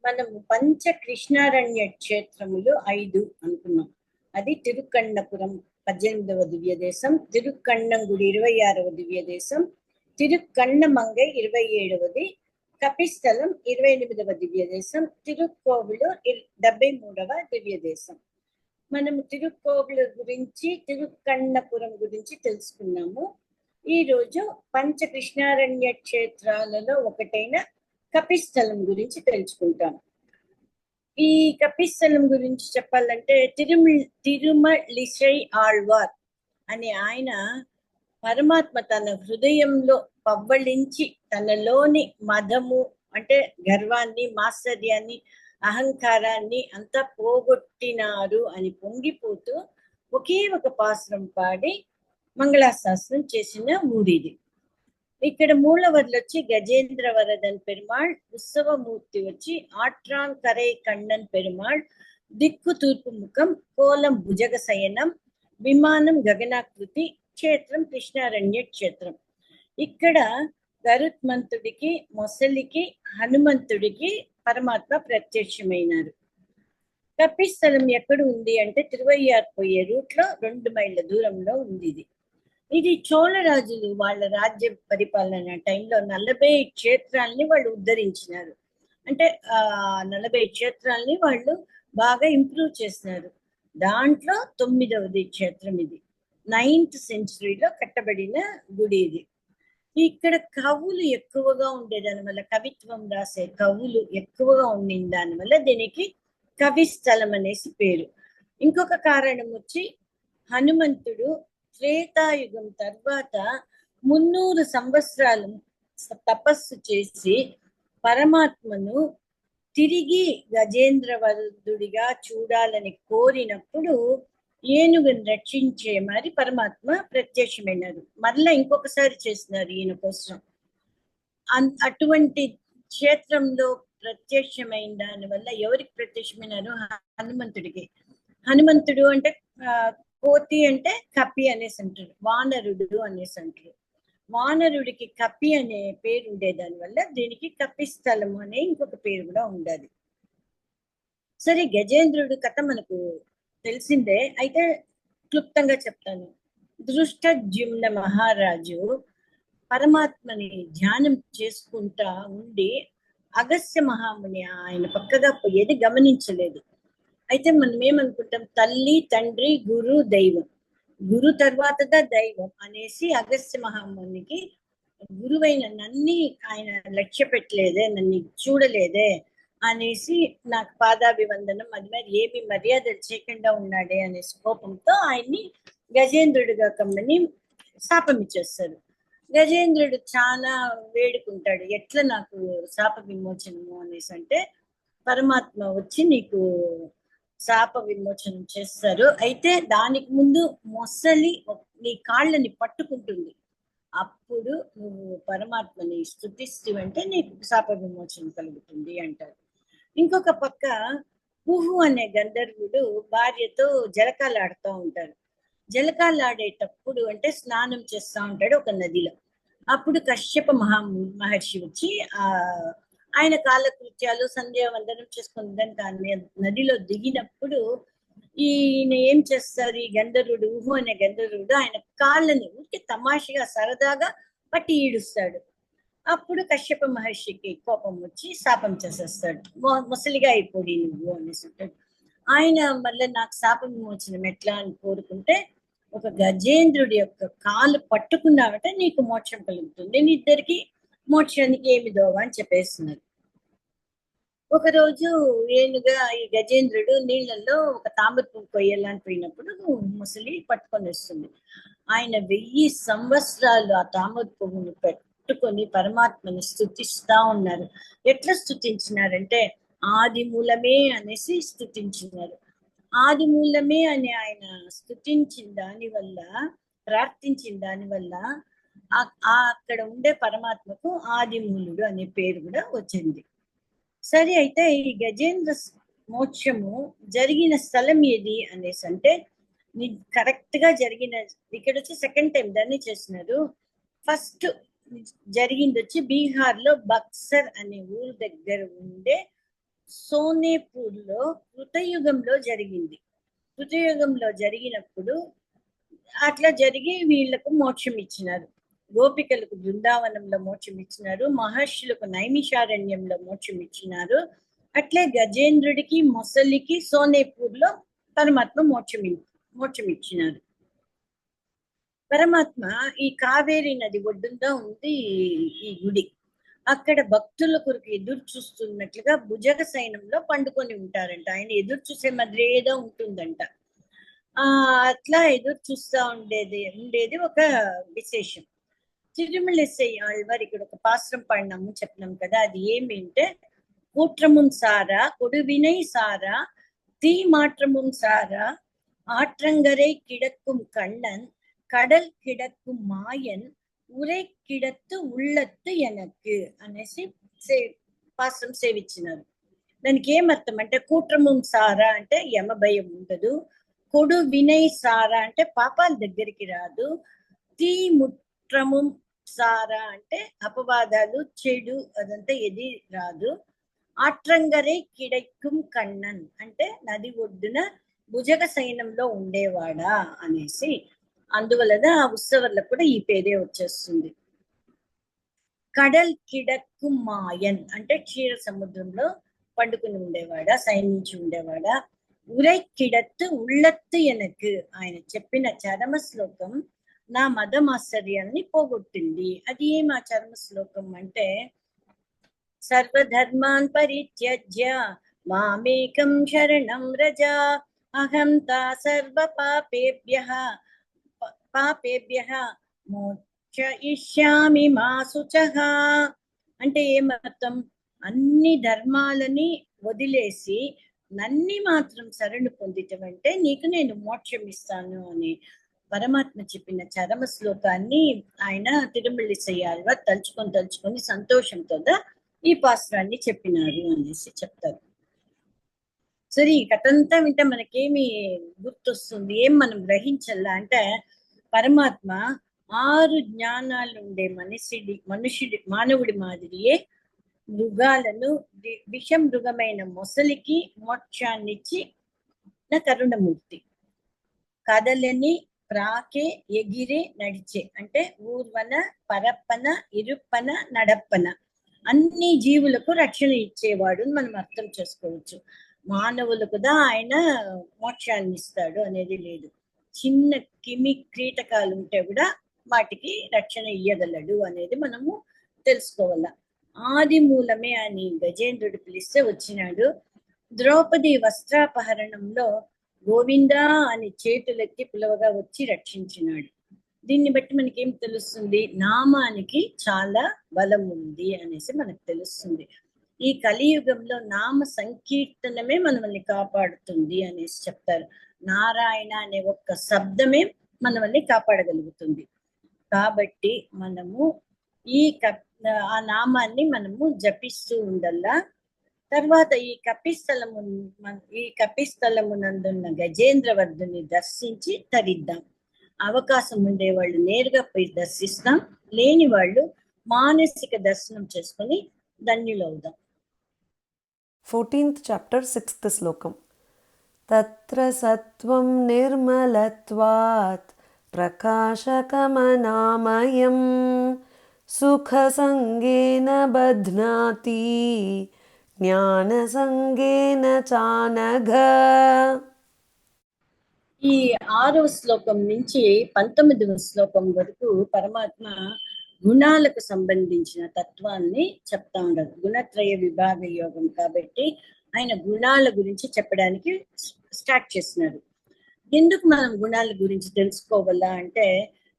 మనము పంచ కృష్ణారణ్య క్షేత్రములు 5 అనుకున్నాం. అది తిరుక్కన్నపురం 18వ దివ్య దేశం, తిరుక్కన్నంగుడి 26వ దివ్య దేశం, తిరుక్కన్నమంగై 27వది, కపిస్థలం 28వ దివ్య దేశం, తిరుక్కోవిలు 73వ దివ్య దేశం. మనము తిరుక్కోవిలు గురించి, తిరుక్కన్నపురం గురించి తెలుసుకున్నాము. ఈ రోజు పంచ కృష్ణారణ్య క్షేత్రాలలో ఒకటైన కపిస్థలం గురించి తెలుసుకుంటాం. ఈ కపిస్థలం గురించి చెప్పాలంటే తిరుమలిసై ఆళ్వార్ అనే ఆయన పరమాత్మ తన హృదయంలో పవ్వళించి తనలోని మదము అంటే గర్వాన్ని, మాత్సర్యాన్ని, అహంకారాన్ని అంతా పోగొట్టినారు అని పొంగిపోతూ ఒకే ఒక పాసురం పాడి మంగళాశాసనం చేసిన ఊరిది. ఇక్కడ మూలవర్లు వచ్చి గజేంద్ర వరదన్ పెరుమాళ్, ఉత్సవమూర్తి వచ్చి ఆట్రాన్ కరై కண்ணన్ పెరుమాళ్, దిక్కు తూర్పు ముఖం, కోలం భుజగ శయనం, విమానం గగనాకృతి, క్షేత్రం కృష్ణారణ్య క్షేత్రం. ఇక్కడ గరుత్మంతుడికి, మొసలికి, హనుమంతుడికి పరమాత్మ ప్రత్యక్షమైనారు. కపిస్థలం ఎక్కడ ఉంది అంటే తిరువయ్యార్ పోయే రూట్ లో 2 మైళ్ళ దూరంలో ఉంది. ఇది చోళరాజులు వాళ్ళ రాజ్య పరిపాలన టైంలో 40 క్షేత్రాలని వాళ్ళు ఉద్ధరించినారు. అంటే 40 క్షేత్రాలని వాళ్ళు బాగా ఇంప్రూవ్ చేసినారు. దాంట్లో 9వది క్షేత్రం ఇది. 9th సెంచరీలో కట్టబడిన గుడి ఇది. ఇక్కడ కవులు ఎక్కువగా ఉండేదాని వల్ల, కవిత్వం రాసే కవులు ఎక్కువగా ఉండిన దాని వల్ల దీనికి కవిస్థలం అనేసి పేరు. ఇంకొక కారణం వచ్చి హనుమంతుడు త్రేతాయుగం తర్వాత 300 సంవత్సరాలు తపస్సు చేసి పరమాత్మను తిరిగి గజేంద్రవరుడుగా చూడాలని కోరినప్పుడు ఏనుగుని రక్షించే మరి పరమాత్మ ప్రత్యక్షమైనారు. మరలా ఇంకొకసారి చేసినారు ఈయన కోసం. అటువంటి క్షేత్రంలో ప్రత్యక్షమైన దాని వల్ల ఎవరికి ప్రత్యక్షమైనారు? హనుమంతుడికి. హనుమంతుడు అంటే కోతి అంటే కపి అనేసి అంటారు, వానరుడు అనేసి అంటారు. వానరుడికి కపి అనే పేరు ఉండేదాని వల్ల దీనికి కపిస్థలం అనే ఇంకొక పేరు కూడా ఉండాలి. సరే, గజేంద్రుడు కథ మనకు తెలిసిందే, అయితే క్లుప్తంగా చెప్తాను. దృష్టద్యుమ్న మహారాజు పరమాత్మని ధ్యానం చేసుకుంటా ఉండి అగస్త్య మహాముని ఆయన పక్కగా పోయేది గమనించలేదు. అయితే మనం ఏమనుకుంటాం, తల్లి, తండ్రి, గురు, దైవం, గురు తర్వాత దైవం అనేసి అగస్త్య మహామునికి గురువైన నన్ని ఆయన లక్ష్య పెట్టలేదే, నన్ను చూడలేదే అనేసి నాకు పాదాభివందనం అది మరి ఏమి మర్యాదలు చేయకుండా ఉన్నాడే అనేసి కోపంతో ఆయన్ని గజేంద్రుడిగా కమ్మని శాపం ఇచ్చేస్తారు. గజేంద్రుడు చాలా వేడుకుంటాడు, ఎట్లా నాకు శాప విమోచనము అనేసి అంటే పరమాత్మ వచ్చి నీకు శాప విమోచనం చేస్తారు. అయితే దానికి ముందు మొసలి నీ కాళ్ళని పట్టుకుంటుంది, అప్పుడు నువ్వు పరమాత్మని స్తుతిస్తూ నీకు శాప విమోచనం కలుగుతుంది అంటారు. ఇంకొక పక్క కుహు అనే గంధర్వుడు భార్యతో జలకాలాడుతూ ఉంటారు. జలకాలాడేటప్పుడు అంటే స్నానం చేస్తూ ఉంటాడు ఒక నదిలో. అప్పుడు కశ్యప మహర్షి వచ్చి ఆయన కాలకృత్యాలు సంధ్యావందనం చేసుకుందని కానీ నదిలో దిగినప్పుడు ఈయన ఏం చేస్తారు, ఈ గంధర్వుడు, ఊహు అనే గంధర్వుడు ఆయన కాళ్ళని ఊరికి తమాషగా సరదాగా పట్టి ఈడుస్తాడు. అప్పుడు కశ్యప మహర్షికి కోపం వచ్చి శాపం చేసేస్తాడు, ముసలిగా అయిపోయి నువ్వు అనేసి ఉంటాడు. ఆయన మళ్ళీ నాకు శాప విమోచనం ఎట్లా అని కోరుకుంటే, ఒక గజేంద్రుడి యొక్క కాలు పట్టుకున్నావంటే నీకు మోక్షం కలుగుతుంది, నీ ఇద్దరికి మోక్షానికి ఏమి దోవ అని చెప్పేస్తున్నారు. ఒకరోజు ఏనుగా ఈ గజేంద్రుడు నీళ్ళల్లో ఒక తామర పువ్వు కొయ్యాలని పోయినప్పుడు ముసలి పట్టుకొని వస్తుంది. ఆయన 1000 సంవత్సరాలు ఆ తామర పువ్వును పెట్టుకొని పరమాత్మని స్తుతిస్తా ఉన్నారు. ఎట్లా స్తుతించినారంటే ఆది మూలమే అనేసి స్తుతించినారు. ఆది మూలమే అని ఆయన స్తుతించిన దాని వల్ల, ప్రార్థించిన దాని వల్ల అక్కడ ఉండే పరమాత్మకు ఆది మూలుడు అనే పేరు కూడా వచ్చింది. సరే, అయితే ఈ గజేంద్ర మోక్షము జరిగిన స్థలం ఏది అనేసి అంటే కరెక్ట్ గా జరిగిన, ఇక్కడ వచ్చి సెకండ్ టైం దాన్ని చేసినారు. ఫస్ట్ జరిగింది వచ్చి బీహార్ లో బక్సర్ అనే ఊరు దగ్గర ఉండే సోనేపూర్ లో కృతయుగంలో జరిగింది. కృతయుగంలో జరిగినప్పుడు అట్లా జరిగి వీళ్ళకు మోక్షం ఇచ్చినారు. గోపికలకు బృందావనంలో మోక్షం ఇచ్చినారు, మహర్షులకు నైమిషారణ్యంలో మోక్షం ఇచ్చినారు. అట్లే గజేంద్రుడికి మొసలికి సోనేపూర్ లో పరమాత్మ మోక్షం ఇచ్చినారు. పరమాత్మ ఈ కావేరి నది ఒడ్డుగా ఉంది ఈ గుడి. అక్కడ భక్తుల కొరకు ఎదురు చూస్తున్నట్లుగా భుజగ సైనంలో పండుకొని ఉంటారంట. ఆయన ఎదురు చూసే మధ్యేదో ఉంటుందంట. అట్లా ఎదురు చూస్తూ ఉండేది ఒక విశేషం. తిరుమలసై ఆళ్వారు ఇక్కడ ఒక పాశ్రం పాడినాము చెప్పినాం కదా, అది ఏమింటే கூற்றமும் சாரா கொடுவினை சாரா தீ மாற்றமும் சாரா ஆற்றங்கரை கிடக்கும் கண்ணன் கடல் கிடக்கும் మాయన్ ఉరే కిడత్తు ఉళ్ళత్తు ఎనక్కు అనేసి పాశ్రం సేవించినారు. దానికి ఏమర్థం అంటే, కూట్రముం సారా అంటే యమ భయం ఉండదు, కొడు వినై సారా అంటే పాపాల దగ్గరికి రాదు, తీ ముట్రముం సారా అంటే అపవాదాలు చెడు అదంతా ఏది రాదు, ఆట్రంగరే కిడక్కుం కണ്ണన్ అంటే నది ఒడ్డున భుజగ సైనంలో ఉండేవాడా అనేసి, అందువలన ఆ ఉత్సవర్లకు కూడా ఈ పేరే వచ్చేస్తుంది. కడల్ కిడక్కు మాయన్ అంటే క్షీర సముద్రంలో పండుకుని ఉండేవాడా, సైనించి ఉండేవాడా. ఉరై కిడత్తు ఉళ్ళత్తు ఎనకు ఆయన చెప్పిన చరమ శ్లోకం నా మదమాశ్చర్యాన్ని పోగొట్టింది. అది ఏం ఆ చరమ శ్లోకం అంటే, సర్వధర్మాన్ పరిత్యజ్య మామేకం శరణం రజ అహం తా సర్వ పాపేభ్యః మోక్షయిష్యామి మా శుచః అంటే ఏమర్థం, అన్ని ధర్మాలని వదిలేసి నన్ని మాత్రం శరణు పొందిటం అంటే నీకు నేను మోక్షం ఇస్తాను అని పరమాత్మ చెప్పిన చరమ శ్లోకాన్ని ఆయన తిరుమలసై ఆళ్వార్ తలుచుకొని సంతోషంతో ఈ పాశ్రాన్ని చెప్పినారు అనేసి చెప్తారు. సరే, ఈ కథంతా వింటే మనకేమి గుర్తొస్తుంది, ఏం మనం గ్రహించాలా అంటే, పరమాత్మ 6 జ్ఞానాలు ఉండే మానవుడి మాదిరియే మృగాలను, విష మృగమైన మొసలికి మోక్షాన్నిచ్చి కరుణమూర్తి. కదలని, ప్రాకే, ఎగిరే, నడిచే అంటే ఊర్వన, పరప్పన, ఇరుప్పన, నడప్పన అన్ని జీవులకు రక్షణ ఇచ్చేవాడు మనం అర్థం చేసుకోవచ్చు. మానవులకు ఆయన మోక్షాన్ని ఇస్తాడు అనేది లేదు. చిన్న క్రీటకాలు ఉంటే కూడా వాటికి రక్షణ ఇయ్యగలడు అనేది మనము తెలుసుకోవాల. ఆది మూలమే అని గజేంద్రుడు పిలిస్తే వచ్చినాడు. ద్రౌపది వస్త్రాపహరణంలో గోవిందా అని చేతులెత్తి పిలవగా వచ్చి రక్షించినాడు. దీన్ని బట్టి మనకి ఏం తెలుస్తుంది, నామానికి చాలా బలం ఉంది అనేసి మనకు తెలుస్తుంది. ఈ కలియుగంలో నామ సంకీర్తనమే మనల్ని కాపాడుతుంది అనేసి చెప్తారు. నారాయణ అనే ఒక్క శబ్దమే మనల్ని కాపాడగలుగుతుంది. కాబట్టి మనము ఆ నామాన్ని మనము జపిస్తూ ఉండల్లా. తర్వాత ఈ కపిస్థలమునందున్న గజేంద్రవర్ధుని దర్శించి తరిద్దాం. అవకాశం ఉండేవాళ్ళు నేరుగా పోయి దర్శిస్తాం, లేని వాళ్ళు మానసిక దర్శనం చేసుకొని ధన్యులవుదాం. 14th chapter 6th శ్లోకం. తత్ర సత్వం నిర్మలత్వాత్ ప్రకాశకమనామయం సుఖసంగేన బధ్నాతి జ్ఞానసంగేన చానఘ. ఈ 6వ శ్లోకం నుంచి 19వ శ్లోకం వరకు పరమాత్మ గుణాలకు సంబంధించిన తత్వాన్ని చెప్తా ఉండదు. గుణత్రయ విభాగ యోగం కాబట్టి ఆయన గుణాల గురించి చెప్పడానికి స్టార్ట్ చేస్తున్నారు. ఎందుకు మనం గుణాల గురించి తెలుసుకోవాలా అంటే,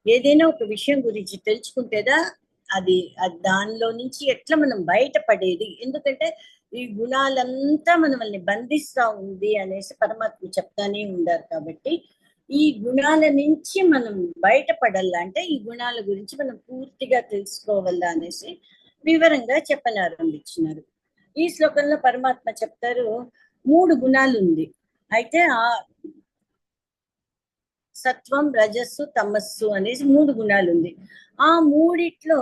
ఏదైనా ఒక విషయం గురించి తెలుసుకుంటేదా అది దానిలో నుంచి ఎట్లా మనం బయటపడేది. ఎందుకంటే ఈ గుణాలంతా మనల్ని బంధిస్తా ఉంది అనేసి పరమాత్మ చెప్తానే ఉండారు. కాబట్టి ఈ గుణాల నుంచి మనం బయటపడాలా అంటే ఈ గుణాల గురించి మనం పూర్తిగా తెలుసుకోవాలా అనేసి వివరంగా చెప్పనారంభించినారు. ఈ శ్లోకంలో పరమాత్మ చెప్తారు, 3 గుణాలు ఉంది. అయితే ఆ సత్వం, రజస్సు, తమస్సు అనేసి 3 గుణాలు ఉంది. ఆ మూడిట్లో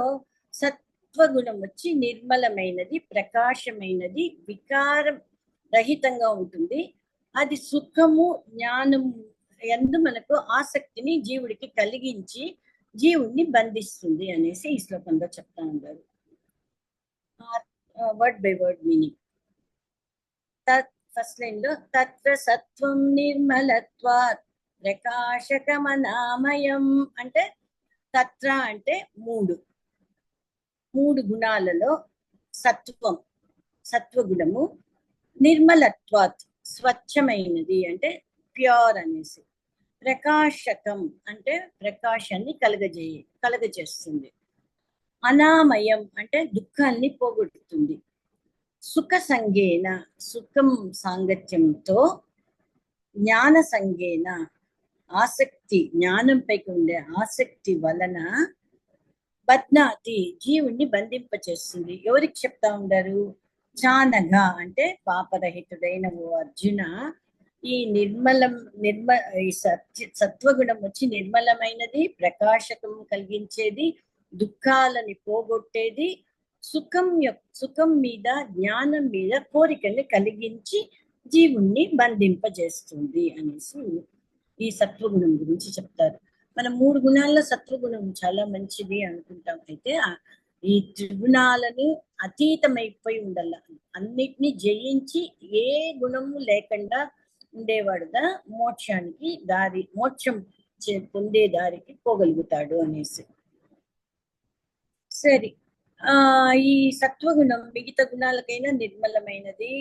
సత్వగుణం వచ్చి నిర్మలమైనది, ప్రకాశమైనది, రహితంగా ఉంటుంది. అది సుఖము జ్ఞానము ఎందు మనకు ఆసక్తిని జీవుడికి కలిగించి జీవుణ్ణి బంధిస్తుంది అనేసి ఈ శ్లోకంలో చెప్తా ఉన్నారు. Word by word meaning. First line లో తత్ర సత్వం నిర్మలత్వాత్ ప్రకాశకమనామయం అంటే తత్ర అంటే మూడు గుణాలలో సత్వం సత్వగుణము, నిర్మలత్వాత్ స్వచ్ఛమైనది అంటే ప్యూర్ అనేసి, ప్రకాశకం అంటే ప్రకాశాన్ని కలగజేస్తుంది, అనామయం అంటే దుఃఖాన్ని పోగొట్టుతుంది, సుఖ సంగేన సుఖం సాంగత్యంతో, జ్ఞాన సంగేన ఆసక్తి జ్ఞానంపైకి ఉండే ఆసక్తి వలన, బద్నాతి జీవుణ్ణి బంధింపచేస్తుంది. ఎవరికి చెప్తా ఉండారు? చానగా అంటే పాపరహితుడైన ఓ అర్జున, ఈ ఈ సత్వగుణం వచ్చి నిర్మలమైనది, ప్రకాశకం కలిగించేది, దుఃఖాలని పోగొట్టేది, సుఖం మీద జ్ఞానం మీద కోరికల్ని కలిగించి జీవుణ్ణి బంధింపజేస్తుంది అనేసి ఈ సత్వగుణం గురించి చెప్తారు. మనం 3 గుణాల్లో సత్వగుణం చాలా మంచిది అనుకుంటాం. అయితే ఈ త్రిగుణాలను అతీతమైపోయి ఉండాల, అన్నిటినీ జయించి ఏ గుణము లేకుండా ఉండేవాడుగా మోక్షం పొందే దారికి పోగలుగుతాడు అనేసి. సరే, ఈ సత్వగుణం మిగతా గుణాలకైనా నిర్మలమైనది,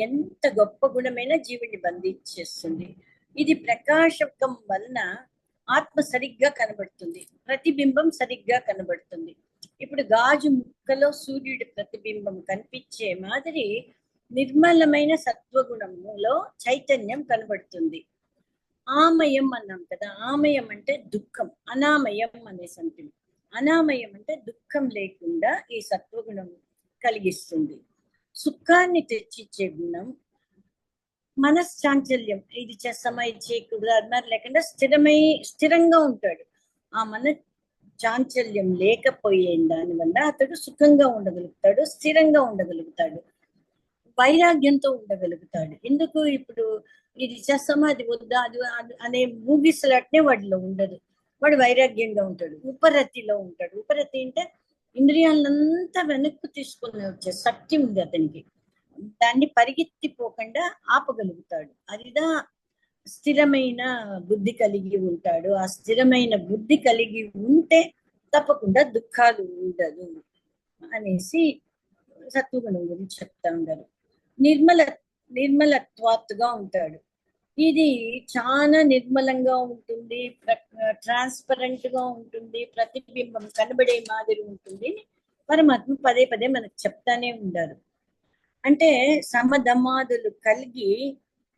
ఎంత గొప్ప గుణమైనా జీవుని బంధించేస్తుంది. ఇది ప్రకాశకం వలన ఆత్మ సరిగ్గా కనబడుతుంది, ప్రతిబింబం సరిగ్గా కనబడుతుంది. ఇప్పుడు గాజు ముక్కలో సూర్యుడి ప్రతిబింబం కనిపించే మాదిరి నిర్మలమైన సత్వగుణములో చైతన్యం కనబడుతుంది. ఆమయం అన్నాం కదా, ఆమయం అంటే దుఃఖం, అనామయం అనేసి అంటుంది. అనామయం అంటే దుఃఖం లేకుండా ఈ సత్వగుణం కలిగిస్తుంది. సుఖాన్ని తెచ్చిచ్చే గుణం, మనశ్చాంచల్యం, ఇది చేస్తామా ఇది చేయకూడదు అన్నారు లేకుండా స్థిరంగా ఉంటాడు. ఆ మన చాంచల్యం లేకపోయే దానివల్ల అతడు సుఖంగా ఉండగలుగుతాడు, స్థిరంగా ఉండగలుగుతాడు, వైరాగ్యంతో ఉండగలుగుతాడు. ఎందుకు ఇప్పుడు ఇది చేస్తామా అది వద్దా అది అనే మూగిసలాట్నే వాడిలో ఉండదు, వాడు వైరాగ్యంగా ఉంటాడు, ఉపరతిలో ఉంటాడు. ఉపరతి అంటే ఇంద్రియాలంతా వెనక్కు తీసుకొని వచ్చే శక్తి ఉంది అతనికి, దాన్ని పరిగెత్తిపోకుండా ఆపగలుగుతాడు. అదిదా స్థిరమైన బుద్ధి కలిగి ఉంటాడు. ఆ స్థిరమైన బుద్ధి కలిగి ఉంటే తప్పకుండా దుఃఖాలు ఉండదు అనేసి సత్వగుణం గురించి చెప్తా ఉంటారు. నిర్మలత్వాత్తుగా ఉంటాడు. ఇది చాలా నిర్మలంగా ఉంటుంది, ట్రాన్స్పరెంట్ గా ఉంటుంది, ప్రతిబింబం కనబడే మాదిరి ఉంటుంది. పరమాత్మ పదే పదే మనకు చెప్తానే ఉండారు. అంటే సమధమాదులు కలిగి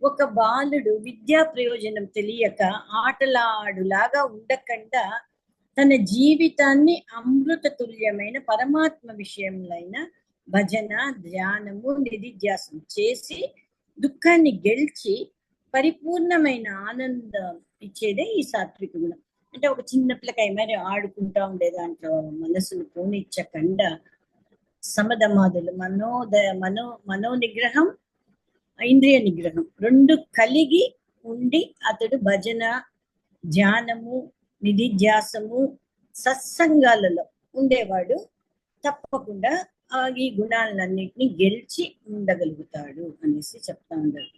ఒక బాలుడు విద్యా ప్రయోజనం తెలియక ఆటలాడులాగా ఉండకుండా తన జీవితాన్ని అమృత తుల్యమైన పరమాత్మ విషయంలో భజన, ధ్యానము, నిధిధ్యాసం చేసి దుఃఖాన్ని గెలిచి పరిపూర్ణమైన ఆనందం ఇచ్చేదే ఈ సాత్విక గుణం. అంటే ఒక చిన్న పిల్లకాయ మరి ఆడుకుంటా ఉండే దాంట్లో మనసును పోనిచ్చకుండా సమధమాదులు మనో నిగ్రహం, ఇంద్రియ నిగ్రహం రెండు కలిగి ఉండి అతడు భజన, ధ్యానము, నిధిధ్యాసము, సత్సంగాలలో ఉండేవాడు తప్పకుండా ఈ గుణాలన్నింటినీ గెలిచి ఉండగలుగుతాడు అనేసి చెప్తా ఉంటారు.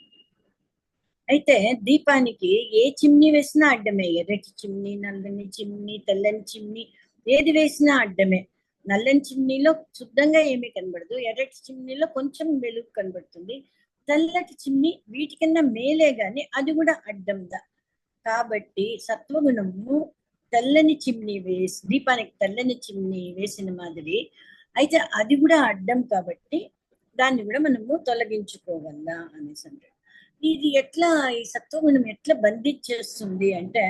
అయితే దీపానికి ఏ చిమ్ని వేసినా అడ్డమే, ఎర్రటి చిమ్ని, నల్లని చిమ్ని, తెల్లని చిమ్ని, ఏది వేసినా అడ్డమే. నల్లని చిమ్నీలో శుద్ధంగా ఏమీ కనబడదు, ఎర్రటి చిమ్నీలో కొంచెం వెలుగు కనబడుతుంది, తెల్లటి చిమ్ని వీటికన్నా మేలే గాని అది కూడా అడ్డందా. కాబట్టి సత్వగుణము తెల్లని చిమ్ని దీపానికి తెల్లని చిమ్ని వేసిన మాదిరి అయితే అది కూడా అడ్డం, కాబట్టి దాన్ని కూడా మనము తొలగించుకోగలరా అనేసి అంటారు. ఇది ఎట్లా, ఈ సత్వగుణం ఎట్లా బంధించేస్తుంది అంటే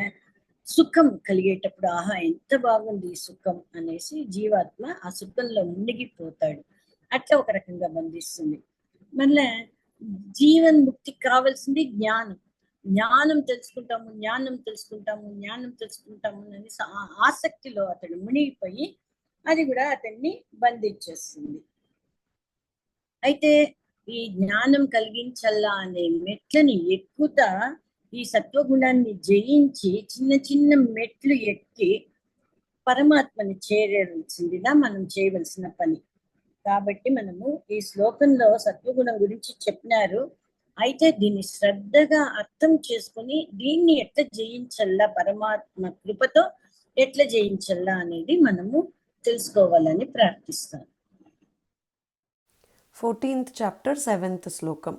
సుఖం కలిగేటప్పుడు ఆహా ఎంత బాగుంది ఈ సుఖం అనేసి జీవాత్మ ఆ సుఖంలో మునిగిపోతాడు. అట్లా ఒక రకంగా బంధిస్తుంది. మళ్ళీ జీవన్ ముక్తికి కావాల్సింది జ్ఞానం తెలుసుకుంటాము అనేసి ఆసక్తిలో అతడు మునిగిపోయి అది కూడా అతన్ని బంధించేస్తుంది. అయితే ఈ జ్ఞానం కలిగించల్లా అనే మెట్లని ఎక్కుతా ఈ సత్వగుణాన్ని జయించి చిన్న చిన్న మెట్లు ఎక్కి పరమాత్మని చేరవలసిందిగా మనం చేయవలసిన పని. కాబట్టి మనము ఈ శ్లోకంలో సత్వగుణం గురించి చెప్పినారు. అయితే దీన్ని శ్రద్ధగా అర్థం చేసుకుని దీన్ని ఎట్లా జయించల్లా, పరమాత్మ కృపతో ఎట్లా జయించల్లా అనేది మనము తెలుసుకోవాలని ప్రార్థిస్తాను. 14th chapter 7th slokam.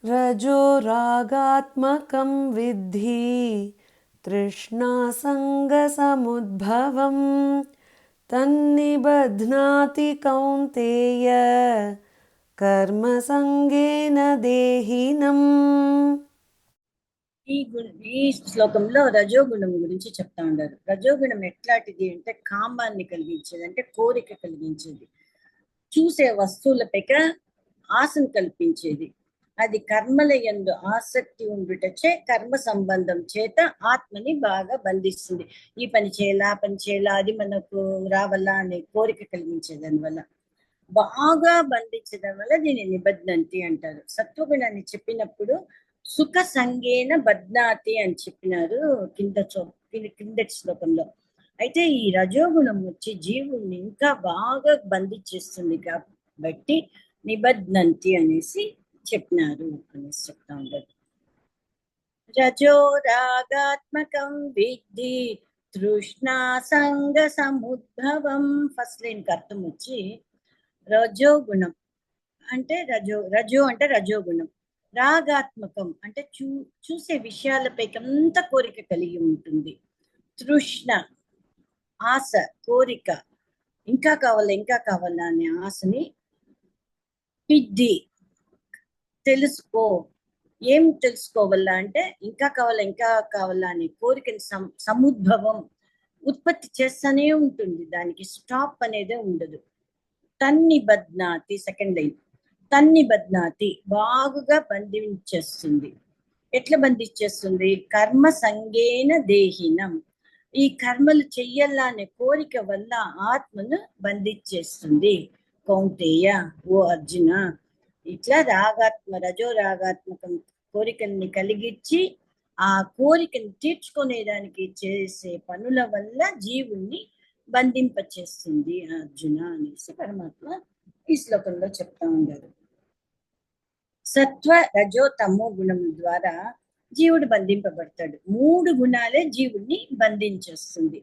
Rajo ragatmakam vidhi trishna sanga samudbhavam tannibadhnati kaunteya karma sangena dehinam. ఈ శ్లోకంలో రజోగుణం గురించి చెప్తా ఉన్నారు. రజోగుణం ఎట్లాంటిది అంటే కామాన్ని కలిగించేది, అంటే కోరిక కలిగించేది, చూసే వస్తువులపైక ఆశను కల్పించేది. అది కర్మల యందు ఆసక్తి ఉండుటచే కర్మ సంబంధం చేత ఆత్మని బాగా బంధిస్తుంది. ఈ పని చేయాలా, ఆ పని చేయాలా, అది మనకు రావాలా అనే కోరిక కలిగించేది. దానివల్ల బాగా బంధించడం వల్ల దీన్ని నిబద్ధంతి అంటారు. సత్వగుణాన్ని చెప్పినప్పుడు సుఖ సంగేన బధ్నాతి అని చెప్పినారు కిందటి శ్లోకంలో. అయితే ఈ రజోగుణం వచ్చి జీవుల్ని ఇంకా బాగా బంధించేస్తుంది కాబట్టి నిబధ్నంతి అనేసి చెప్పినారు అనేసి చెప్తా ఉండదు. రజో రాగాత్మకం విద్ధి తృష్ణా సంగ సముద్భవం. ఫస్ట్ లైన్కి అర్థం వచ్చి రజోగుణం అంటే రజో అంటే రజోగుణం, రాగాత్మకం అంటే చూసే విషయాలపైకంత కోరిక కలిగి ఉంటుంది. తృష్ణ ఆశ, కోరిక, ఇంకా కావాలా ఇంకా కావాలా అనే ఆశని, విద్ధి తెలుసుకో, ఏం తెలుసుకోవాలా అంటే ఇంకా కావాలా ఇంకా కావాలా అనే కోరికని సముద్భవం ఉత్పత్తి చేస్తూనే ఉంటుంది, దానికి స్టాప్ అనేదే ఉండదు. తన్ని బధ్నాతి, సెకండ్ లైన్, తన్ని బధ్నాతి బాగుగా బంధించేస్తుంది. ఎట్లా బంధించేస్తుంది? కర్మ సంగేన దేహినం, ఈ కర్మలు చెయ్యాలా అనే కోరిక వల్ల ఆత్మను బంధించేస్తుంది. కౌంతేయ, ఓ అర్జున, ఇట్లా రజో రాగాత్మకం కోరికల్ని కలిగించి ఆ కోరికను తీర్చుకునేదానికి చేసే పనుల వల్ల జీవుణ్ణి బంధింపచేస్తుంది అర్జున అనేసి పరమాత్మ ఈ శ్లోకంలో చెప్తా ఉన్నారు. సత్వ రజో తమో గుణం ద్వారా జీవుడు బంధింపబడతాడు. 3 గుణాలే జీవుడిని బంధించేస్తుంది.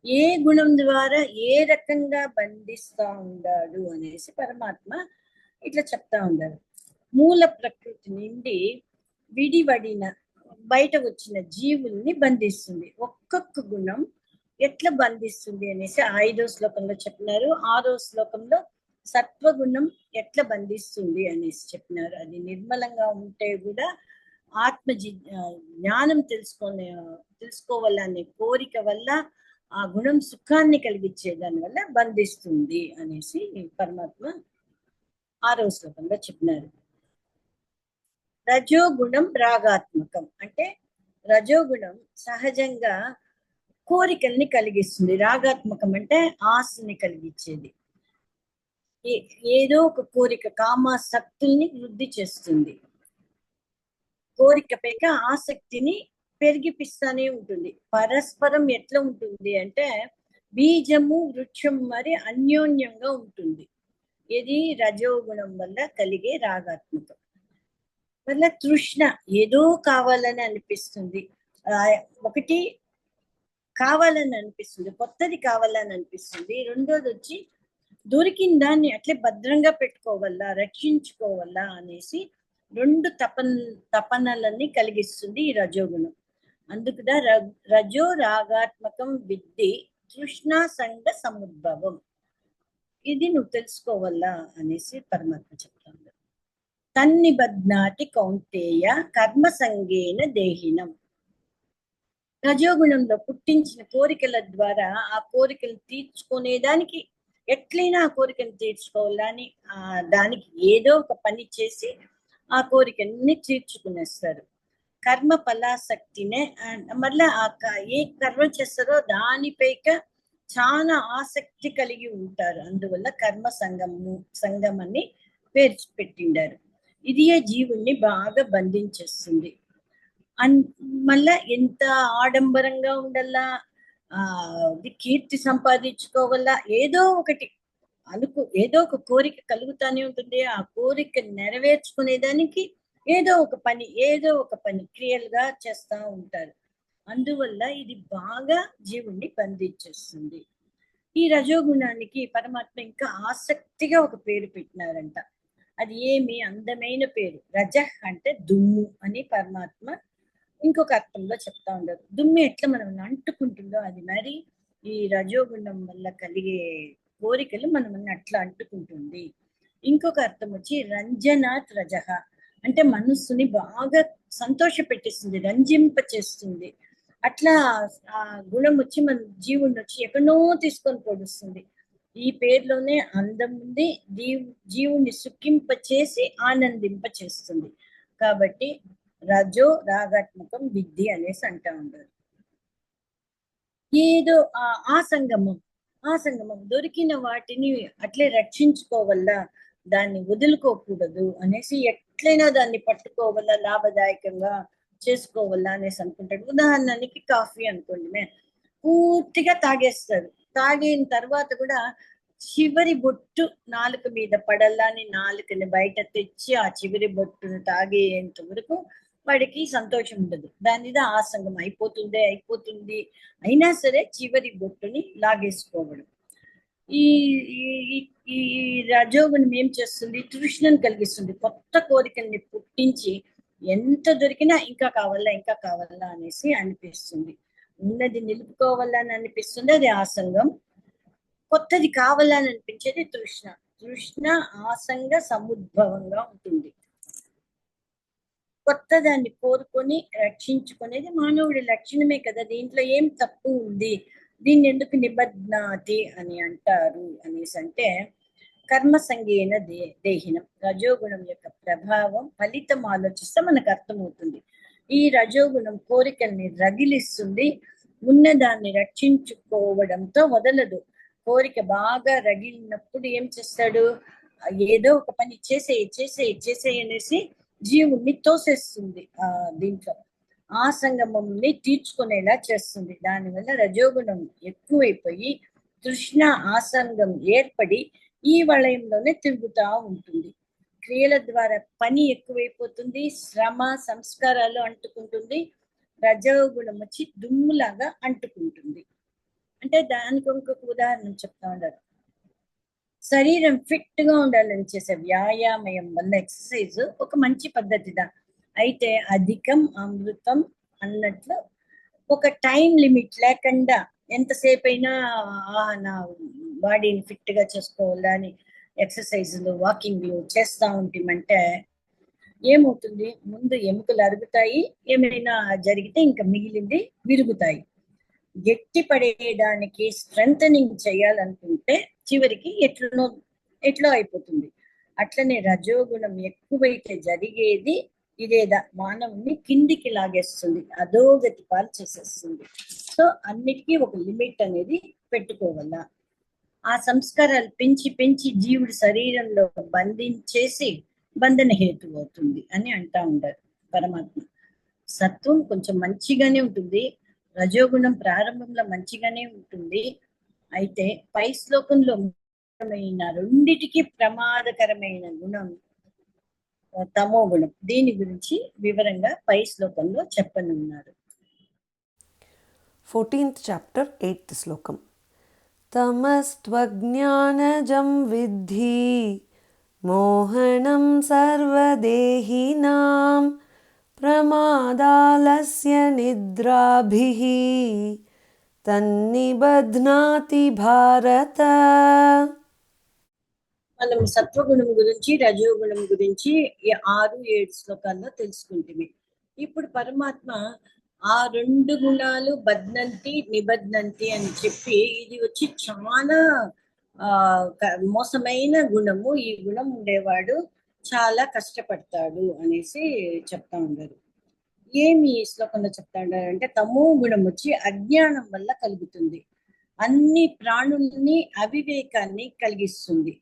ఏ గుణం ద్వారా ఏ రకంగా బంధిస్తా ఉన్నాడు అనేసి పరమాత్మ ఇట్లా చెప్తా ఉన్నారు. మూల ప్రకృతి నుండి విడివడిన బయట వచ్చిన జీవుల్ని బంధిస్తుంది. ఒక్కొక్క గుణం ఎట్లా బంధిస్తుంది అనేసి 5వ శ్లోకంలో చెప్పినారు. 6వ శ్లోకంలో సత్వగుణం ఎట్లా బంధిస్తుంది అనేసి చెప్పినారు. అది నిర్మలంగా ఉంటే కూడా ఆత్మ జ్ఞానం తెలుసుకోవాలనే కోరిక వల్ల ఆ గుణం సుఖాన్ని కలిగించే దాని వల్ల బంధిస్తుంది అనేసి పరమాత్మ 6వ శ్లోకంలో చెప్పినారు. రజోగుణం రాగాత్మకం అంటే రజోగుణం సహజంగా కోరికల్ని కలిగిస్తుంది. రాగాత్మకం అంటే ఆశని కలిగించేది. ఏదో ఒక కోరిక, కామాసక్తుల్ని వృద్ధి చేస్తుంది. కోరికపైక ఆసక్తిని పెరిగిపిస్తానే ఉంటుంది. పరస్పరం ఎట్లా ఉంటుంది అంటే బీజము వృక్షం మరి అన్యోన్యంగా ఉంటుంది. ఇది రజోగుణం వల్ల కలిగే రాగాత్మకం. వల్ల తృష్ణ, ఏదో కావాలని అనిపిస్తుంది. ఒకటి కావాలని అనిపిస్తుంది, కొత్తది కావాలని అనిపిస్తుంది. రెండోది వచ్చి దొరికిన దాన్ని అట్లే భద్రంగా పెట్టుకోవాలా, రక్షించుకోవాలా అనేసి 2 తపనలని కలిగిస్తుంది ఈ రజోగుణం. అందుకుదా రజో రాగాత్మకం విద్ధి తృష్ణా సంగ సముద్భవం. ఇది నువ్వు తెలుసుకోవాలా అనేసి పరమాత్మ చెప్తాడు. తన్ని బధ్నాతి కౌంతేయ కర్మ సంగేన దేహినం. రజోగుణంలో పుట్టించిన కోరికల ద్వారా ఆ కోరికలు తీర్చుకునేదానికి ఎట్లయినా ఆ కోరికను తీర్చుకోవాలని దానికి ఏదో ఒక పని చేసి ఆ కోరికని తీర్చుకునేస్తారు. కర్మ ఫలాసక్తినే మళ్ళీ ఏ కర్మ చేస్తారో దానిపైక చాలా ఆసక్తి కలిగి ఉంటారు. అందువల్ల కర్మ సంగమని పేరు పెట్టిండారు. ఇదియే జీవుణ్ణి బాగా బంధించేస్తుంది. అన్ మళ్ళా ఎంత ఆడంబరంగా ఉండల్లా, కీర్తి సంపాదించుకోవాలా, ఏదో ఒకటి ఏదో ఒక కోరిక కలుగుతానే ఉంటుంది. ఆ కోరిక నెరవేర్చుకునేదానికి ఏదో ఒక పని క్రియలుగా చేస్తా ఉంటారు. అందువల్ల ఇది బాగా జీవుణ్ణి బంధించేస్తుంది. ఈ రజోగుణానికి పరమాత్మ ఇంకా ఆసక్తిగా ఒక పేరు పెట్టినారంట. అది ఏమి అందమైన పేరు. రజహ్ అంటే దుమ్ము అని పరమాత్మ ఇంకొక అర్థంలో చెప్తా ఉండరు. దుమ్ము ఎట్లా మనం అంటుకుంటుందో అది మరి ఈ రజోగుణం వల్ల కలిగే కోరికలు మనం అట్లా అంటుకుంటుంది. ఇంకొక అర్థం వచ్చి రంజనాత్ రజహ అంటే మనస్సుని బాగా సంతోష పెట్టిస్తుంది, రంజింప చేస్తుంది. అట్లా ఆ గుణం వచ్చి మన జీవుని వచ్చి ఎక్కడో తీసుకొని పొడుస్తుంది. ఈ పేరులోనే అందం ఉంది. జీవుని సుఖింప చేసి ఆనందింప చేస్తుంది. కాబట్టి రజో రాగాత్మకం విద్ధి అనేసి అంటా ఉంటారు. ఏదో ఆసంగమం దొరికిన వాటిని అట్లే రక్షించుకోవల్లా, దాన్ని వదులుకోకూడదు అనేసి ఎట్లయినా దాన్ని పట్టుకోవాలా, లాభదాయకంగా చేసుకోవాలా అనేసి అనుకుంటాడు. ఉదాహరణకి కాఫీ అనుకోండి, పూర్తిగా తాగేస్తారు. తాగిన తర్వాత కూడా చివరి బొట్టు నాలుక మీద పడల్లాని నాలుకని బయట తెచ్చి ఆ చివరి బొట్టును తాగేంత వరకు వాడికి సంతోషం ఉండదు. దాని మీద ఆసంగం అయిపోతుంది అయినా సరే చివరి బొట్టుని లాగేసుకోవడం. ఈ ఈ రజోగుణం ఏం చేస్తుంది? తృష్ణను కలిగిస్తుంది. కొత్త కోరికల్ని పుట్టించి ఎంత దొరికినా ఇంకా కావాలా అనేసి అనిపిస్తుంది. ఉన్నది నిలుపుకోవాలని అనిపిస్తుంది, అది ఆసంగం. కొత్తది కావాలని అనిపించేది తృష్ణ ఆసంగ సముద్భవంగా ఉంటుంది. కొత్త దాన్ని కోరుకొని రక్షించుకునేది మానవుడి లక్షణమే కదా. దీంట్లో ఏం తప్పు ఉంది? దీన్ని ఎందుకు నిబధ్నాతి అని అంటారు అనేసి అంటే, కర్మ సంగేన దేహినం, రజోగుణం యొక్క ప్రభావం ఫలితం ఆలోచిస్తే మనకు అర్థమవుతుంది. ఈ రజోగుణం కోరికల్ని రగిలిస్తుంది, ఉన్నదాన్ని రక్షించుకోవడంతో వదలదు. కోరిక బాగా రగిలినప్పుడు ఏం చేస్తాడు? ఏదో ఒక పని చేసేయి అనేసి జీవుణ్ణి తోసేస్తుంది. దీంట్లో ఆసంగమంని తీర్చుకునేలా చేస్తుంది. దానివల్ల రజోగుణం ఎక్కువైపోయి తృష్ణ ఆసంగం ఏర్పడి ఈ వలయంలోనే తిరుగుతూ ఉంటుంది. క్రియల ద్వారా పని ఎక్కువైపోతుంది, శ్రమ సంస్కారాలు అంటుకుంటుంది. రజోగుణం వచ్చి దుమ్ములాగా అంటుకుంటుంది. అంటే దానికి ఇంకొక ఉదాహరణ చెప్తా ఉన్నారు. శరీరం ఫిట్ గా ఉండాలని చేసే వ్యాయామం వల్ల ఎక్సర్సైజ్ ఒక మంచి పద్ధతిదా. అయితే అధికం అమృతం అన్నట్లు ఒక టైం లిమిట్ లేకుండా ఎంతసేపు అయినా నా బాడీని ఫిట్ గా చేసుకోవాలని ఎక్సర్సైజ్లు వాకింగ్లు చేస్తా ఉంటామంటే ఏమవుతుంది? ముందు ఎముకలు అరుగుతాయి, ఏమైనా జరిగితే ఇంకా మిగిలింది విరుగుతాయి. గట్టి పడేయడానికి స్ట్రెంథనింగ్ చేయాలనుకుంటే చివరికి ఎట్లో అయిపోతుంది. అట్లనే రజోగుణం ఎక్కువైతే జరిగేది ఇదేదా, మానవుని కిందికి లాగేస్తుంది, అధోగతి పాలు చేసేస్తుంది. సో అన్నిటికీ ఒక లిమిట్ అనేది పెట్టుకోవాలా. ఆ సంస్కారాలు పెంచి జీవుడి శరీరంలో బంధించేసి బంధన హేతు అవుతుంది అని అంటా ఉంటారు పరమాత్మ. సత్వం కొంచెం మంచిగానే ఉంటుంది, రజోగుణం ప్రారంభంలో మంచిగానే ఉంటుంది. అయితే పై శ్లోకంలో రెండిటికి ప్రమాదకరమైన గుణం తమో గుణం. దీని గురించి వివరంగా పై శ్లోకంలో చెప్పనున్నారు. 14th chapter 8th శ్లోకం. తమస్త్వజ్ఞానజం విద్ధి మోహనం సర్వదేహినాం ప్రమాదాలస్య నిద్రాభిః తన్నిబధ్నాతి భారత. మనం సత్వగుణం గురించి రజోగుణం గురించి 6-7 శ్లోకాల్లో తెలుసుకుంటుంది. ఇప్పుడు పరమాత్మ ఆ రెండు గుణాలు బధ్నంతి నిబధ్నంతి అని చెప్పి ఇది వచ్చి చాలా మోసమైన గుణము, ఈ గుణం ఉండేవాడు చాలా కష్టపడతాడు అనేసి చెప్తా ఉన్నారు. ఏమి ఈ శ్లోకంలో చెప్తా ఉన్నారు అంటే, తమో గుణం వచ్చి అజ్ఞానం వల్ల కలుగుతుంది, అన్ని ప్రాణుల్ని అవివేకాన్ని కలిగిస్తుంది.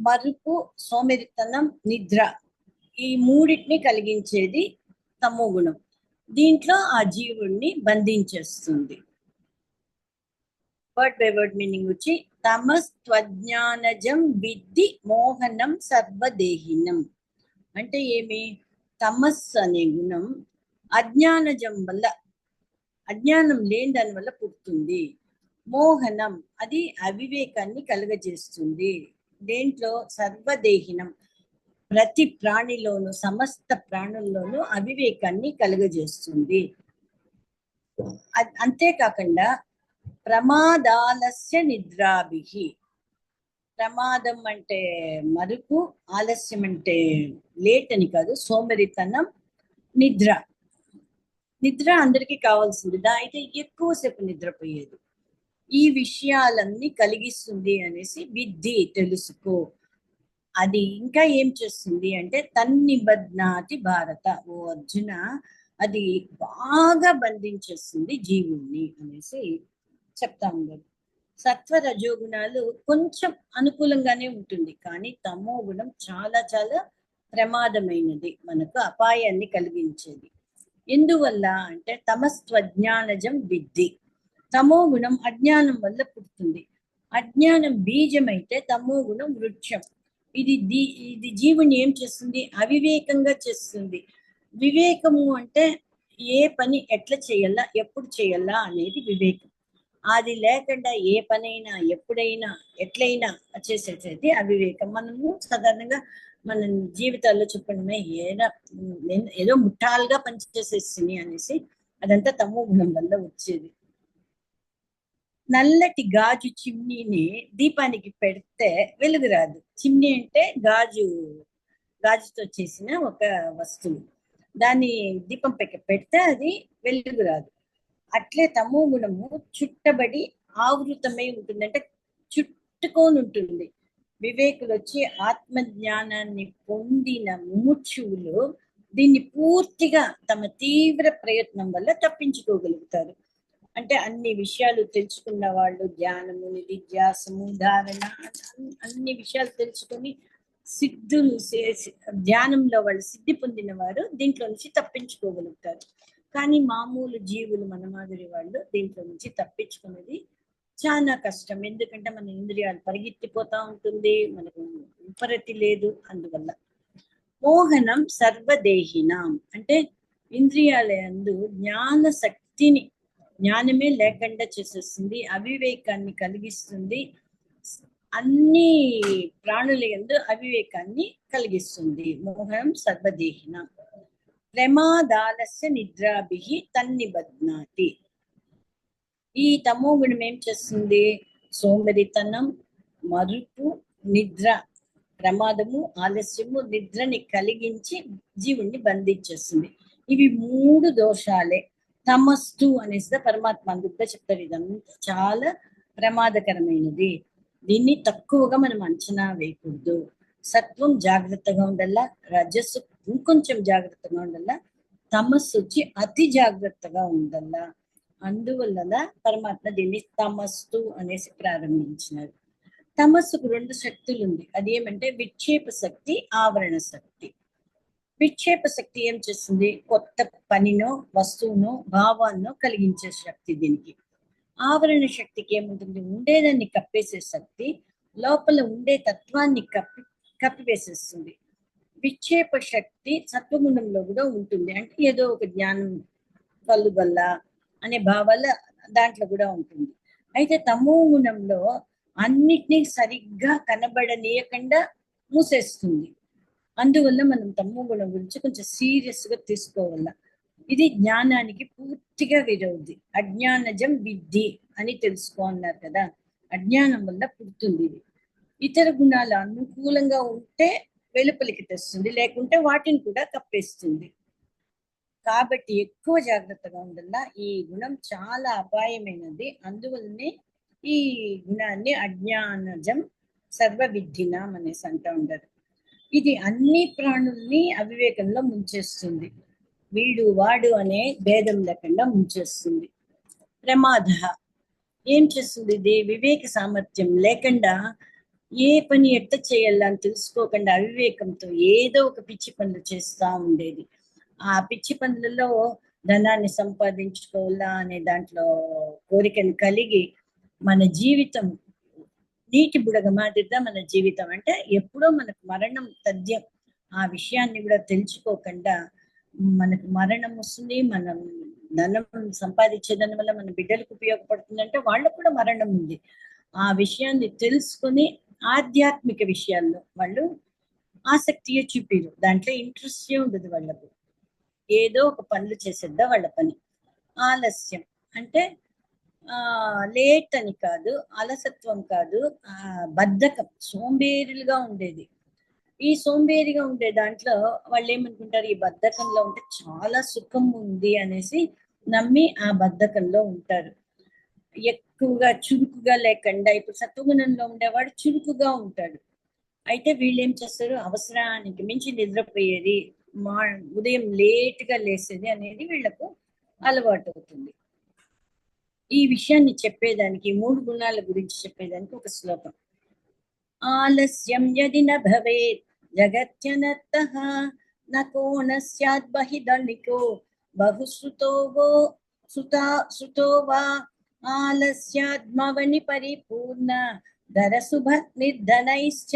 మరుపు, సోమరితనం, నిద్ర, ఈ మూడింటిని కలిగించేది తమో గుణం. దీంట్లో ఆ జీవుణ్ణి బంధించేస్తుంది. వర్డ్ బై వర్డ్ మీనింగ్ వచ్చి తమస్త్వజ్ఞానజం విద్ధి మోహనం సర్వదేహినం. అంటే ఏమి? తమస్ అనే గుణం అజ్ఞానజం వల్ల, అజ్ఞానం లేని దాని వల్ల పుడుతుంది. మోహనం, అది అవివేకాన్ని కలుగజేస్తుంది. దేంట్లో? సర్వదేహినం, ప్రతి ప్రాణిలోను, సమస్త ప్రాణుల్లోనూ అవివేకాన్ని కలుగజేస్తుంది. అంతేకాకుండా ప్రమాదాలస్య నిద్రాభిహి, ప్రమాదం అంటే మరుపు, ఆలస్యం అంటే లేట్ అని కాదు, సోమరితనం, నిద్ర. నిద్ర అందరికీ కావాల్సింది, అయితే ఎక్కువసేపు నిద్రపోయేది. ఈ విషయాలన్నీ కలిగిస్తుంది అనేసి విద్ధి, తెలుసుకో. అది ఇంకా ఏం చేస్తుంది అంటే తన్నిబధ్నాతి భారత, ఓ అర్జున, అది బాగా బంధించేస్తుంది జీవుణ్ణి అనేసి చెప్తా ఉన్నారు. సత్వ రజోగుణాలు కొంచెం అనుకూలంగానే ఉంటుంది, కానీ తమో గుణం చాలా చాలా ప్రమాదమైనది, మనకు అపాయాన్ని కలిగించేది. ఎందువల్ల అంటే తమస్త్వజ్ఞానజం విద్ధి, తమో గుణం అజ్ఞానం వల్ల పుడుతుంది. అజ్ఞానం బీజం అయితే తమో గుణం వృక్షం. ఇది జీవుని ఏం చేస్తుంది? అవివేకంగా చేస్తుంది. వివేకము అంటే ఏ పని ఎట్లా చేయాలా, ఎప్పుడు చేయాలా అనేది వివేకం. అది లేకుండా ఏ పనైనా ఎప్పుడైనా ఎట్లయినా చేసేది అవివేకం. మనము సాధారణంగా మన జీవితాల్లో చెప్పడమే ఏదో ముఠాలుగా పనిచేసేస్తుంది అనేసి, అదంతా తమో గుణం వల్ల వచ్చేది. నల్లటి గాజు చిమ్నీని దీపానికి పెడితే వెలుగు రాదు. చిమ్నీ అంటే గాజుతో చేసిన ఒక వస్తువు, దాన్ని దీపం పెడితే అది వెలుగు రాదు. అట్లే తమో గుణము చుట్టబడి ఆవృతమై ఉంటుంది, అంటే చుట్టుకొని ఉంటుంది. వివేకులు వచ్చి ఆత్మజ్ఞానాన్ని పొందిన ముముక్షువులు దీన్ని పూర్తిగా తమ తీవ్ర ప్రయత్నం వల్ల తప్పించుకోగలుగుతారు. అంటే అన్ని విషయాలు తెలుసుకున్న వాళ్ళు, జ్ఞానము, నిధిధ్యాసము, ధారణ, అన్ని విషయాలు తెలుసుకొని సిద్ధులు, ధ్యానంలో వాళ్ళు సిద్ధి పొందిన వారు దీంట్లో నుంచి తప్పించుకోగలుగుతారు. కానీ మామూలు జీవులు, మన మాదిరి వాళ్ళు దీంట్లో నుంచి తప్పించుకునేది చాలా కష్టం. ఎందుకంటే మన ఇంద్రియాలు పరిగెత్తిపోతా ఉంటుంది, మనకు ఉపరతి లేదు. అందువల్ల మోహనం సర్వదేహినాం అంటే ఇంద్రియాల యందు జ్ఞాన శక్తిని, జ్ఞానమే లేకుండా చేసేస్తుంది, అవివేకాన్ని కలిగిస్తుంది. అన్ని ప్రాణుల యందు అవివేకాన్ని కలిగిస్తుంది. మోహనం సర్వదేహినాం ప్రమాదాలస్య నిద్రాభిహి తన్నిబధ్నాతి. ఈ తమో గుణం ఏం చేస్తుంది? సోమరితనం, మరుపు, నిద్ర, ప్రమాదము, ఆలస్యము, నిద్రని కలిగించి జీవుణ్ణి బంధించేస్తుంది. ఇవి 3 దోషాలే. తమస్తు అనేసి పరమాత్మ అందుగా చెప్తారు, ఇదంతా చాలా ప్రమాదకరమైనది, దీన్ని తక్కువగా మనం అంచనా వేయకూడదు. సత్వం జాగ్రత్తగా ఉండాలా, రజస్సు ఇంకొంచెం జాగ్రత్తగా ఉండాలా, తమస్సు వచ్చి అతి జాగ్రత్తగా ఉండాలా. అందువల్ల పరమాత్మ దీన్ని తమస్తు అనేసి ప్రారంభించినారు. తమస్సుకు 2 శక్తులు ఉంది. అదేమంటే విక్షేప శక్తి, ఆవరణ శక్తి. విక్షేప శక్తి ఏం చేస్తుంది? కొత్త పనినో, వస్తువునో, భావాన్నో కలిగించే శక్తి దీనికి. ఆవరణ శక్తికి ఏముంటుంది? ఉండేదాన్ని కప్పేసే శక్తి, లోపల ఉండే తత్వాన్ని కప్పివేసేస్తుంది. విక్షేప శక్తి సత్వగుణంలో కూడా ఉంటుంది, అంటే ఏదో ఒక జ్ఞానం కలుగల్ల అనే భావాల దాంట్లో కూడా ఉంటుంది. అయితే తమో గుణంలో అన్నిటినీ సరిగ్గా కనబడనీయకుండా మూసేస్తుంది. అందువల్ల మనం తమో గుణం గురించి కొంచెం సీరియస్ గా తీసుకోవాల. ఇది జ్ఞానానికి పూర్తిగా విరోధి. అజ్ఞానజం విద్ధి అని తెలుసుకో అన్నారు కదా, అజ్ఞానం వల్ల పుడుతుంది ఇది. ఇతర గుణాలు అనుకూలంగా ఉంటే వెలుపలికి తెస్తుంది, లేకుంటే వాటిని కూడా కప్పేస్తుంది. కాబట్టి ఎక్కువ జాగ్రత్తగా ఉండాలా. ఈ గుణం చాలా అపాయమైనది. అందువల్లనే ఈ గుణాన్ని అజ్ఞానజం సర్వవిద్ధినాం అనేసి అంటూ ఉంటారు. ఇది అన్ని ప్రాణుల్ని అవివేకంలో ముంచేస్తుంది. వీడు వాడు అనే భేదం లేకుండా ముంచేస్తుంది. ప్రమాద ఏం చేస్తుంది? ఇది వివేక సామర్థ్యం లేకుండా ఏ పని ఎట్ట చేయాలని తెలుసుకోకుండా అవివేకంతో ఏదో ఒక పిచ్చి పనులు చేస్తా ఉండేది. ఆ పిచ్చి పనులలో ధనాన్ని సంపాదించుకోవాలా అనే దాంట్లో కోరికలు కలిగి మన జీవితం నీటి బుడగ మాదిరిగా మన జీవితం. అంటే ఎప్పుడో మనకు మరణం తథ్యం. ఆ విషయాన్ని కూడా తెలుసుకోకుండా మనకు మరణం వస్తుంది. మనం ధనం సంపాదించేదాని వల్ల మన బిడ్డలకు ఉపయోగపడుతుంది అంటే వాళ్ళకు కూడా మరణం ఉంది. ఆ విషయాన్ని తెలుసుకొని ఆధ్యాత్మిక విషయాల్లో వాళ్ళు ఆసక్తిగా చూపిరు. దాంట్లో ఇంట్రెస్టే ఉండదు వాళ్ళకు. ఏదో ఒక పనులు చేసేద్దా వాళ్ళ పని. ఆలస్యం అంటే లేట్ అని కాదు, అలసత్వం కాదు, బద్ధకం, సోంబేరులుగా ఉండేది. ఈ సోంబేరిగా ఉండే దాంట్లో వాళ్ళు ఏమనుకుంటారు, ఈ బద్ధకంలో ఉంటే చాలా సుఖం ఉంది అనేసి నమ్మి ఆ బద్ధకంలో ఉంటారు. ఎక్కువగా చురుకుగా లేకుండా, ఇప్పుడు సత్వగుణంలో ఉండేవాడు చురుకుగా ఉంటాడు. అయితే వీళ్ళు ఏం చేస్తారు, అవసరానికి మించి నిద్రపోయేది, ఉదయం లేట్గా లేసేది అనేది వీళ్ళకు అలవాటు అవుతుంది. ఈ విషయాన్ని చెప్పేదానికి, 3 గుణాల గురించి చెప్పేదానికి ఒక శ్లోకం. ఆలస్యం యది న భవేత్ జగత్యనర్థః నకో న స్యాద్ బహిదళికో బహుశ్రుతో వా ఆలస్యాద్మవని పరిపూర్ణ ధరసుభ నిర్ధనైశ్చ.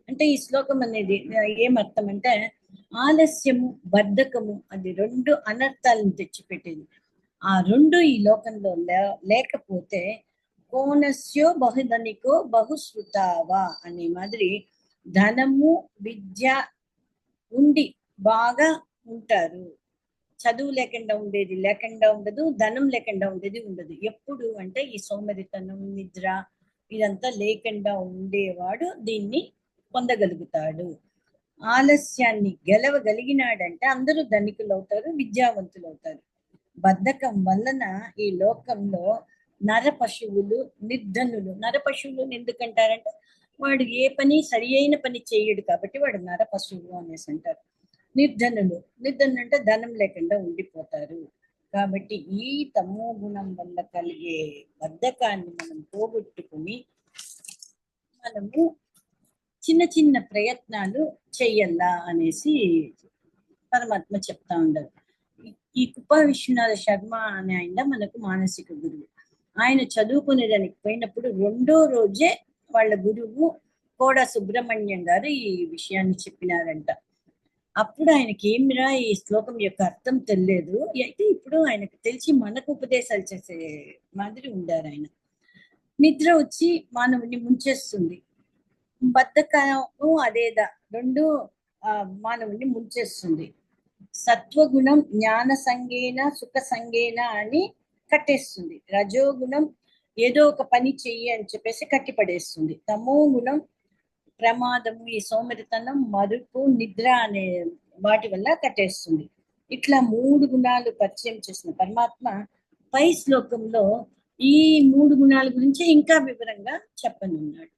అంటే ఈ శ్లోకం అనేది ఏమర్థం అంటే, ఆలస్యము బద్ధకము అది 2 అనర్థాలను తెచ్చిపెట్టేది. ఆ 2 ఈ లోకంలో లేకపోతే కోనస్యో బహుధనికో బహుశ్రుతావా అనే మాదిరి ధనము విద్య ఉండి బాగా ఉంటారు. చదువు లేకుండా ఉండేది లేకుండా ఉండదు, ధనం లేకుండా ఉండేది ఉండదు. ఎప్పుడు అంటే ఈ సోమరితనం, నిద్ర ఇదంతా లేకుండా ఉండేవాడు దీన్ని పొందగలుగుతాడు. ఆలస్యాన్ని గెలవగలిగినాడంటే అందరూ ధనికులు అవుతారు, విద్యావంతులు అవుతారు. బద్ధకం వలన ఈ లోకంలో నర పశువులు నిర్ధనులు. నర పశువులు ఎందుకంటారంటే వాడు ఏ పని సరి అయిన పని చేయడు కాబట్టి వాడు నర పశువులు అనేసి అంటారు. నిర్ధనులు అంటే ధనం లేకుండా ఉండిపోతారు. కాబట్టి ఈ తమో గుణం వల్ల కలిగే బద్ధకాన్ని మనం పోగొట్టుకుని మనము చిన్న చిన్న ప్రయత్నాలు చెయ్యాలా అనేసి పరమాత్మ చెప్తా ఉండదు. ఈ కుప్ప విశ్వనాథ శర్మ అనే ఆయన మనకు మానసిక గురువు. ఆయన చదువుకునేదానికి పోయినప్పుడు 2వ రోజే వాళ్ళ గురువు కోడ సుబ్రహ్మణ్యం గారు ఈ విషయాన్ని చెప్పినారంట. అప్పుడు ఆయనకి ఏమిరా ఈ శ్లోకం యొక్క అర్థం తెలియదు, అయితే ఇప్పుడు ఆయనకు తెలిసి మనకు ఉపదేశాలు చేసే మాదిరి ఉండారు ఆయన. నిద్ర వచ్చి మానవుని ముంచేస్తుంది, బద్ధకము అదేదా 2 మానవుని ముంచేస్తుంది. సత్వగుణం జ్ఞాన సంగేన సుఖ సంగేన అని కట్టేస్తుంది. రజోగుణం ఏదో ఒక పని చెయ్యి అని చెప్పేసి కట్టిపడేస్తుంది. తమో గుణం ప్రమాదము, ఈ సోమరితనం, మరుపు, నిద్ర అనే వాటి వల్ల కట్టేస్తుంది. ఇట్లా 3 గుణాలు పరిచయం చేసిన పరమాత్మ పై శ్లోకంలో ఈ 3 గుణాల గురించి ఇంకా వివరంగా చెప్పనున్నాడు.